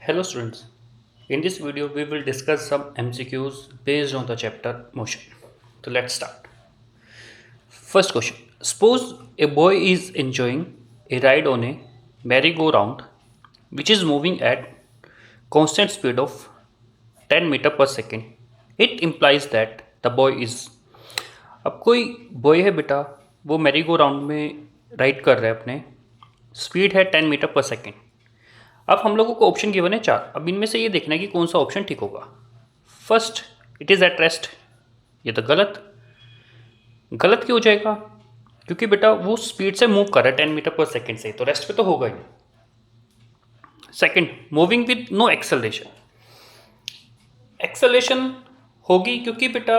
Hello students, in this video we will discuss some MCQs based on the chapter motion. So let's start. First question. Suppose a boy is enjoying a ride on a merry-go-round which is moving at constant speed of 10 meter per second. It implies that the boy is अब कोई boy है बेटा, वो merry go round में ride कर रहा है, अपने स्पीड है 10 मीटर पर सेकेंड। अब हम लोगों को ऑप्शन गिवन है चार। अब इनमें से ये देखना है कि कौन सा ऑप्शन ठीक होगा। First, it is at rest. ये तो गलत। गलत क्यों हो जाएगा? क्योंकि बेटा वो स्पीड से मूव कर रहा है 10 मीटर पर सेकेंड से, तो रेस्ट पे तो होगा ही। Second, moving with no acceleration. Acceleration होगी क्योंकि बेटा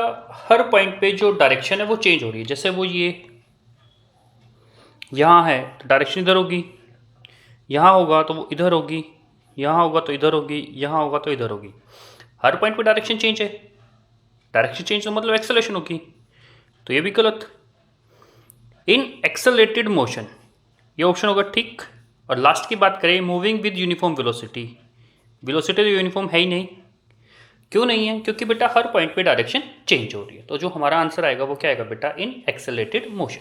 हर पॉइंट पे जो डायरेक्शन है वो चेंज हो रही है। जैसे वो ये यहाँ है तो डायरेक्शन इधर होगी, यहाँ होगा तो वो इधर होगी, यहाँ होगा तो इधर होगी, यहाँ होगा तो इधर होगी। हर पॉइंट पे डायरेक्शन चेंज है। डायरेक्शन चेंज तो मतलब एक्सेलरेशन होगी, तो ये भी गलत। इन एक्सेलरेटेड मोशन, ये ऑप्शन होगा ठीक। और लास्ट की बात करें, moving with uniform velocity. Velocity तो यूनिफॉर्म है ही नहीं। क्यों नहीं है? क्योंकि बेटा हर पॉइंट पे डायरेक्शन चेंज हो रही है। तो जो हमारा आंसर आएगा वो क्या आएगा बेटा? In accelerated motion.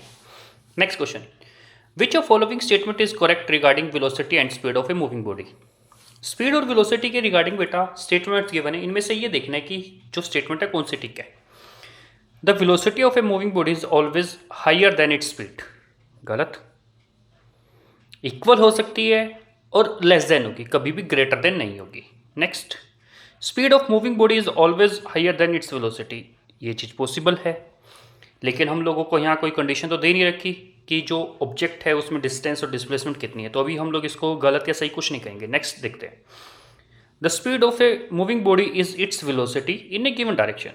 Next question, which of following statement is correct regarding velocity and speed of a moving body? Speed और वेलोसिटी के रिगार्डिंग बेटा स्टेटमेंट्स गिवन है, इनमें से ये देखना है कि जो स्टेटमेंट है कौन सी ठीक है। The velocity of a moving body is always higher than its speed. गलत। इक्वल हो सकती है और लेस देन होगी, कभी भी ग्रेटर देन नहीं होगी। Next, speed of moving body is always higher than its velocity. ये चीज़ पॉसिबल है, लेकिन हम लोगों को यहाँ कोई कंडीशन तो दे नहीं रखी कि जो ऑब्जेक्ट है उसमें डिस्टेंस और डिस्प्लेसमेंट कितनी है, तो अभी हम लोग इसको गलत या सही कुछ नहीं कहेंगे। नेक्स्ट देखते हैं। The speed of a moving body is its velocity in A given direction.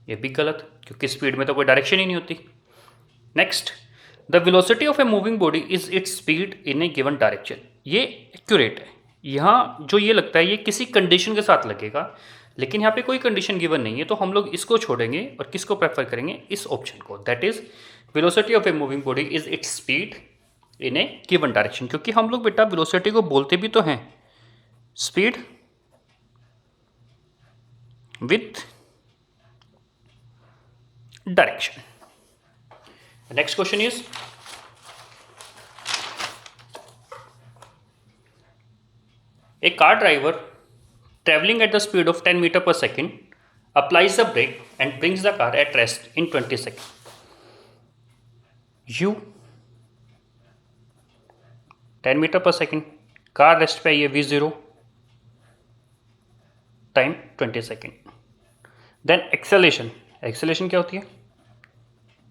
ये भी गलत, क्योंकि स्पीड में तो कोई डायरेक्शन ही नहीं होती। Next, the velocity of a moving body is its speed in A given direction. ये एक्यूरेट है। यहाँ जो ये लगता है ये किसी कंडीशन के साथ लगेगा, लेकिन यहाँ पे कोई कंडीशन गिवन नहीं है, तो हम लोग इसको छोड़ेंगे और किसको प्रेफर करेंगे? इस ऑप्शन को, that is velocity of a moving body is its speed in A given direction. क्योंकि हम लोग बेटा वेलोसिटी को बोलते भी तो हैं speed with direction. Next question is, a car driver traveling at the speed of 10 meter per second applies the brake and brings the car at rest in 20 seconds. U 10 metre per second, car rest पे आई है V0, time 20 second. Then acceleration, acceleration क्या होती है?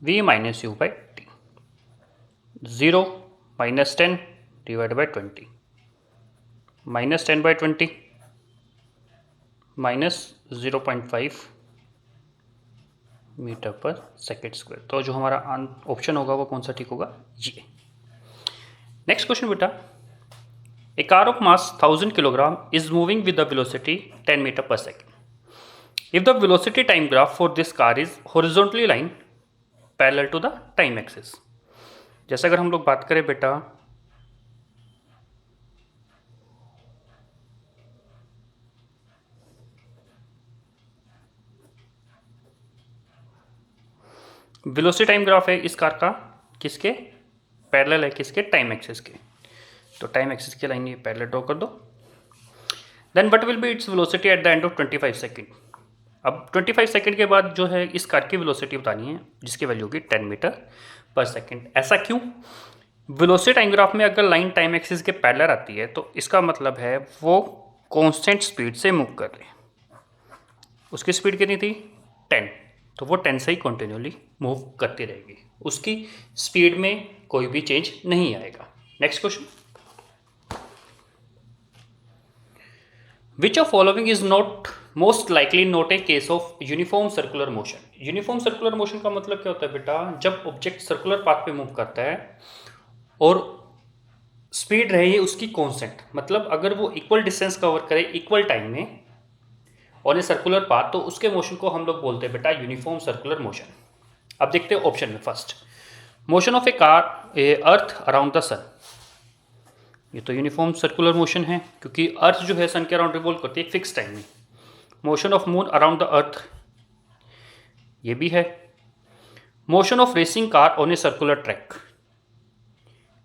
V minus u by t. 0 minus 10 divide by 20, minus 10 by 20 minus 0.5 metre per second square. तो जो हमारा option होगा वो कौन सा ठीक होगा? ये। नेक्स्ट क्वेश्चन बेटा, a car of mass 1000 kilogram is moving with the velocity 10 metre per second. If the velocity time graph for this car is horizontally line parallel to the time axis. जैसे अगर हम लोग बात करें बेटा velocity time graph है इस car का, किसके पैरेलल है? किसके? टाइम एक्सिस के। तो टाइम एक्सिस की लाइन ये पैरेलल ड्रॉ कर दो। Then what will be its velocity at the end of 25 second. अब 25 सेकेंड के बाद जो है इस कार की वेलोसिटी बतानी है, जिसकी वैल्यू होगी 10 मीटर पर सेकेंड। ऐसा क्यों? वेलोसिटी टाइम ग्राफ में अगर लाइन टाइम एक्सिस के पैरेलल आती है तो इसका मतलब है वो कांस्टेंट स्पीड से मूव कर रहे हैं। उसकी स्पीड कितनी थी? 10, तो वो 10 से ही कंटिन्यूली मूव करती रहेगी, उसकी स्पीड में कोई भी चेंज नहीं आएगा। Next question, which of following is not most likely not a case of uniform circular motion. Uniform circular motion का मतलब क्या होता है बेटा? जब ऑब्जेक्ट सर्कुलर पाथ पे मूव करता है और स्पीड रही है उसकी कांस्टेंट, मतलब अगर वो इक्वल डिस्टेंस कवर करे इक्वल टाइम में ऑन ए सर्कुलर पाथ, तो उसके मोशन को हम लोग बोलते हैं बेटा यूनिफॉर्म सर्कुलर मोशन। अब देखते हैं ऑप्शन में। First, motion of a car a earth around the sun. ये तो यूनिफॉर्म सर्कुलर मोशन है, क्योंकि अर्थ जो है सन के अराउंड रिवॉल्व करती है फिक्स टाइम में। Motion of moon around the earth, ये भी है। Motion of racing car on a circular track,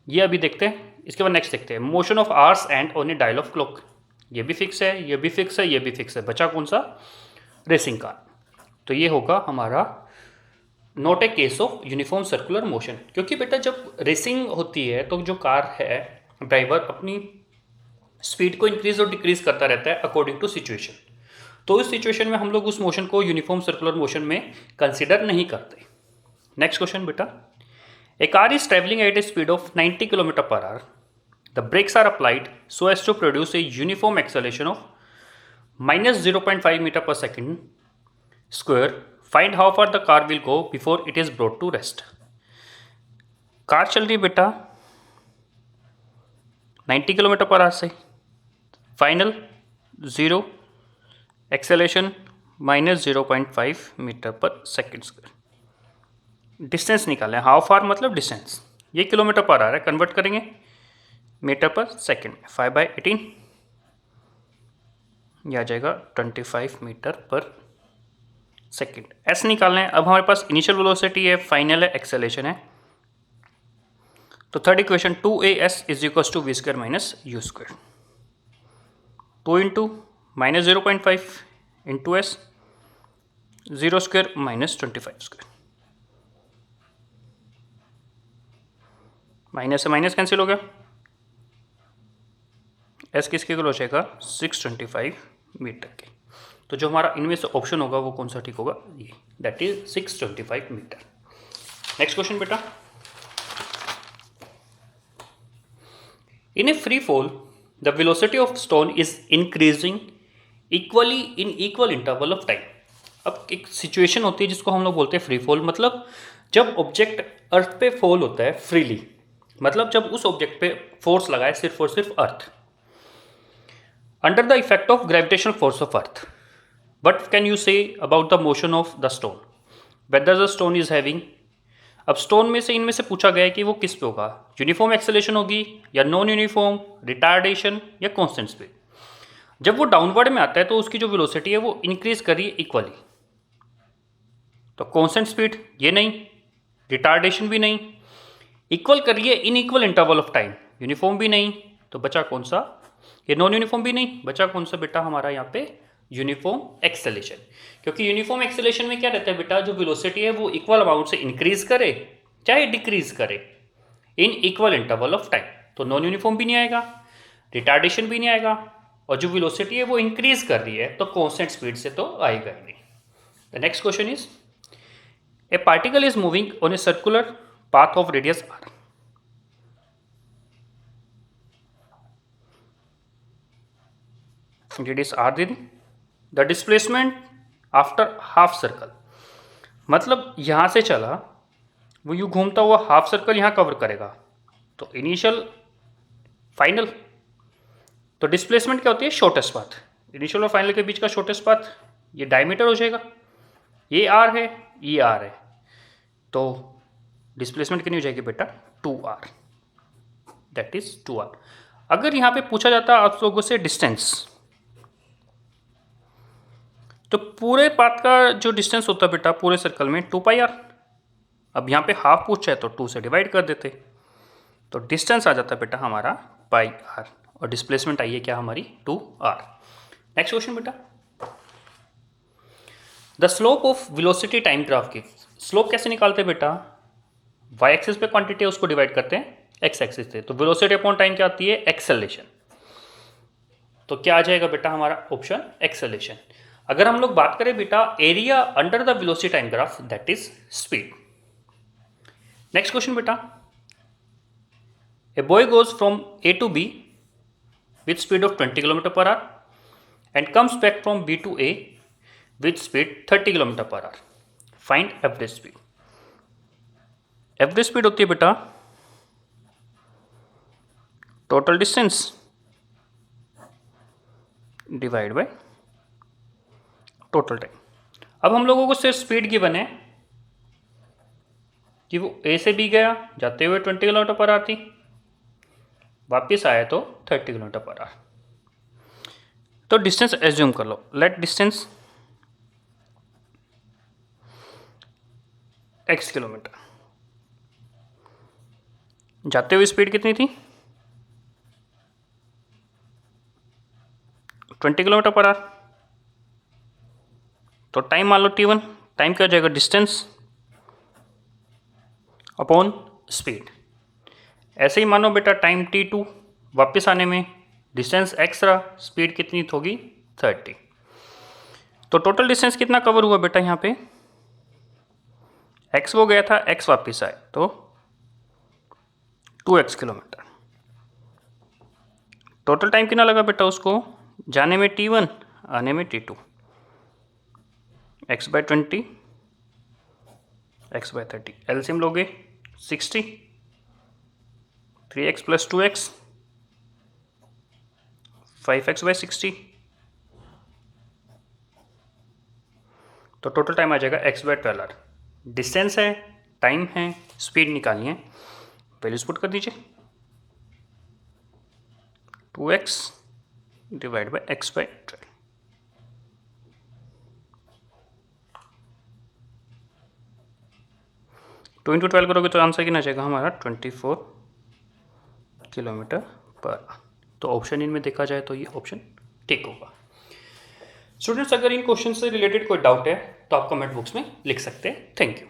ये अभी देखते हैं। इसके बाद नेक्स्ट देखते हैं motion of hour's hand on a dial of clock, ये भी फिक्स है, ये भी फिक्स है, ये भी फिक्स है। बचा कौन सा? Racing car. तो ये होगा हमारा not a case of uniform circular motion, क्योंकि बेटा जब रेसिंग होती है तो जो कार है, ड्राइवर अपनी स्पीड को इंक्रीज और डिक्रीज करता रहता है अकॉर्डिंग टू सिचुएशन। तो इस सिचुएशन में हम लोग उस मोशन को यूनिफॉर्म सर्कुलर मोशन में कंसिडर नहीं करते। नेक्स्ट क्वेश्चन बेटा, a car is travelling at a speed of 90 kilometre per hour, the brakes are applied so as to produce a uniform acceleration of -0.5 metre per second square, find how far the car will go before it is brought to rest. Car चल रही है बेटा 90 kilometre per hour से, final 0, acceleration -0.5 metre per second square. Distance निकालें, how far मतलब distance, ये kilometre पर आ रहा है, कन्वर्ट करेंगे मीटर पर सेकेंड में, 5/18 ये आ जाएगा 25 मीटर पर सेकेंड। एस निकालना है। अब हमारे पास इनिशियल वेलोसिटी है, फाइनल है, एक्सेलेरेशन है। तो third equation 2as is equal to v square minus u square, 2 into -0.5 into s, 0 square minus 25 square, minus से माइनस कैंसिल हो गया, एस किसके इक्वल हो जाएगा 625 मीटर के। तो जो हमारा इनमें से ऑप्शन होगा वो कौन सा ठीक होगा, ये, that is 625 metre. Next question बेटा, in a free fall the velocity of stone is increasing equally in equal interval of time. अब एक सिचुएशन होती है जिसको हम लोग बोलते हैं फ्री फॉल, मतलब जब ऑब्जेक्ट अर्थ पे फॉल होता है फ्रीली, मतलब जब उस ऑब्जेक्ट पे फोर्स लगाए सिर्फ और सिर्फ earth, under the effect of gravitational force of earth. What can you say about the motion of the stone, whether the stone is having. अब स्टोन में से इनमें से पूछा गया है कि वो किस पे होगा, यूनिफॉर्म एक्सेलेरेशन होगी या नॉन यूनिफॉर्म, रिटार्डेशन या कांस्टेंट स्पीड। जब वो डाउनवर्ड में आता है तो उसकी जो वेलोसिटी है वो इंक्रीज कर रही है इक्वली, तो कांस्टेंट स्पीड ये नहीं, रिटार्डेशन भी नहीं, इक्वल कर रही है इन equal interval of time, uniform भी नहीं। तो बचा कौन सा, ये नॉन यूनिफॉर्म भी नहीं, बचा कौन सा बेटा हमारा यहाँ पे यूनिफॉर्म एक्सेलेरेशन। क्योंकि यूनिफॉर्म एक्सेलेरेशन में क्या रहता है बेटा, जो वेलोसिटी है वो इक्वल अमाउंट से इंक्रीज करे चाहे डिक्रीज करे इन इक्वल इंटरवल ऑफ टाइम, तो नॉन यूनिफॉर्म भी नहीं आएगा, रिटार्डेशन भी नहीं आएगा, और जो वेलोसिटी है वो इंक्रीज कर रही है तो कांस्टेंट स्पीड से तो आएगा ही नहीं। The next question is, A particle is moving on a circular path of radius r, radius r they the, the displacement after half circle, मतलब यहां से चला वो यूं घूमता हुआ हाफ सर्कल यहां कवर करेगा, तो इनिशियल फाइनल, तो डिस्प्लेसमेंट क्या होती है, शॉर्टेस्ट पाथ, इनिशियल और फाइनल के बीच का शॉर्टेस्ट पाथ, ये डायमीटर हो जाएगा, ये r है, ये r है, तो डिस्प्लेसमेंट कितनी हो जाएगी बेटा 2r, दैट इज 2r। अगर यहाँ पे पूछा जाता आप लोगों से डिस्टेंस, तो पूरे पाथ का जो डिस्टेंस होता है बेटा पूरे सर्कल में 2πr, अब यहाँ पे हाफ पूछा है तो 2 से डिवाइड कर देते, तो डिस्टेंस आ जाता है बेटा हमारा πr, और डिस्प्लेसमेंट आई है क्या हमारी 2r। नेक्स्ट क्वेश्चन बेटा, the slope of velocity time graph की, स्लोप कैसे निकालते हैं बेटा, वाई एक्सिस पे क्वांटिटी है उसको डिवाइड करते हैं एक्स एक्सिस से, तो वेलोसिटी अपॉन टाइम क्या आती है, एक्सेलरेशन, तो क्या आ जाएगा बेटा हमारा ऑप्शन एक्सेलरेशन। अगर हम लोग बात करें बेटा area under the velocity time graph, that is speed. Next question बेटा, a boy goes from A to B with speed of 20 kilometre per hour and comes back from B to A with speed 30 kilometre per hour, find average speed. Average speed होती है बेटा total distance divide by total time. अब हम लोगों को सिर्फ speed given है कि वो ए से बी गया जाते हुए 20 किलोमीटर पर आवर थी, वापस आया तो 30 किलोमीटर पर आवर। तो डिस्टेंस एज्यूम कर लो, लेट डिस्टेंस x किलोमीटर। जाते हुए स्पीड कितनी थी? 20 किलोमीटर पर आवर। तो टाइम मान लो t1, टाइम क्या हो जाएगा? Distance upon speed. ऐसे ही मानो बेटा टाइम t2, वापस आने में डिस्टेंस x रहा, स्पीड कितनी होगी? 30। तो टोटल डिस्टेंस कितना कवर हुआ बेटा यहाँ पे? x वो गया था, x वापस आए तो 2x किलोमीटर। टोटल टाइम कितना लगा बेटा उसको? जाने में t1, आने में t2। x by 20, x by 30, LCM लोगे 60, 3x plus 2x, 5x bye 60। तो टोटल टाइम आ जाएगा x बाय 12 आवर। डिस्टेंस है, टाइम है, स्पीड निकालनी है, वैल्यूज पुट कर दीजिए। 2x divide by x by 12। Two into 12 करोगे तो आंसर कितना जाएगा हमारा? 24 किलोमीटर पर आवर। तो ऑप्शन इन में देखा जाए तो ये ऑप्शन ठीक होगा। स्टूडेंट्स, अगर इन क्वेश्चन से रिलेटेड कोई डाउट है तो आप कमेंट बॉक्स में लिख सकते हैं। Thank you.